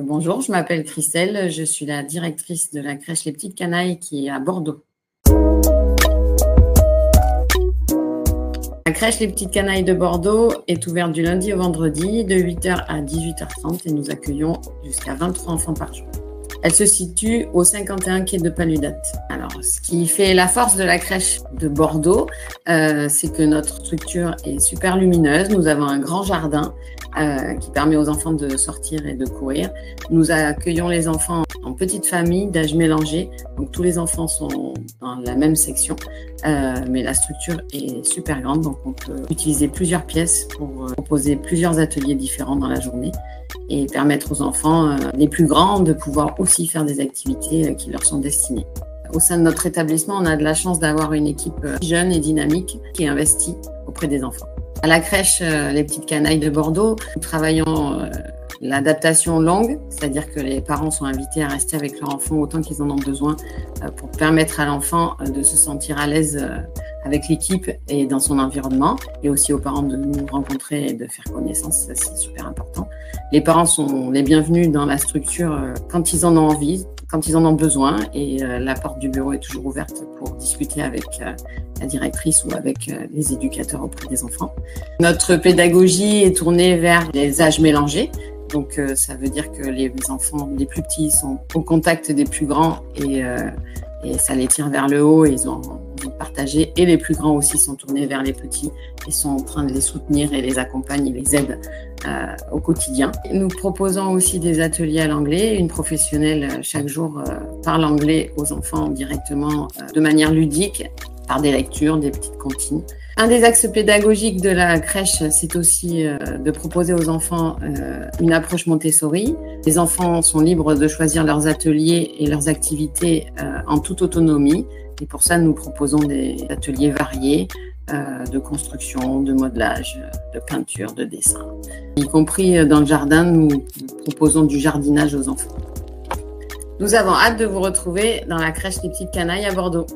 Bonjour, je m'appelle Christelle, je suis la directrice de la crèche Les Petites Canailles qui est à Bordeaux. La crèche Les Petites Canailles de Bordeaux est ouverte du lundi au vendredi de 8 h à 18 h 30 et nous accueillons jusqu'à 23 enfants par jour. Elle se situe au 51 quai de Paludate. Alors, ce qui fait la force de la crèche de Bordeaux, c'est que notre structure est super lumineuse. Nous avons un grand jardin qui permet aux enfants de sortir et de courir. Nous accueillons les enfants en petite famille d'âge mélangé. Donc, tous les enfants sont dans la même section, mais la structure est super grande. Donc, on peut utiliser plusieurs pièces pour proposer plusieurs ateliers différents dans la journée et permettre aux enfants les plus grands de pouvoir aussi faire des activités qui leur sont destinées. Au sein de notre établissement, on a de la chance d'avoir une équipe jeune et dynamique qui est investie auprès des enfants. À la crèche Les Petites Canailles de Bordeaux, nous travaillons l'adaptation longue, c'est-à-dire que les parents sont invités à rester avec leur enfant autant qu'ils en ont besoin pour permettre à l'enfant de se sentir à l'aise avec l'équipe et dans son environnement, et aussi aux parents de nous rencontrer et de faire connaissance, ça c'est super important. Les parents sont les bienvenus dans la structure quand ils en ont envie, quand ils en ont besoin, et la porte du bureau est toujours ouverte pour discuter avec la directrice ou avec les éducateurs auprès des enfants. Notre pédagogie est tournée vers les âges mélangés. Donc, ça veut dire que les enfants les plus petits sont au contact des plus grands et ça les tire vers le haut et ils ont envie de partager. Et les plus grands aussi sont tournés vers les petits et sont en train de les soutenir et les accompagnent et les aident au quotidien. Nous proposons aussi des ateliers à l'anglais. Une professionnelle chaque jour parle anglais aux enfants directement de manière ludique par des lectures, des petites comptines. Un des axes pédagogiques de la crèche, c'est aussi de proposer aux enfants une approche Montessori. Les enfants sont libres de choisir leurs ateliers et leurs activités en toute autonomie. Et pour ça, nous proposons des ateliers variés de construction, de modelage, de peinture, de dessin. Y compris dans le jardin, nous proposons du jardinage aux enfants. Nous avons hâte de vous retrouver dans la crèche Les Petites Canailles à Bordeaux.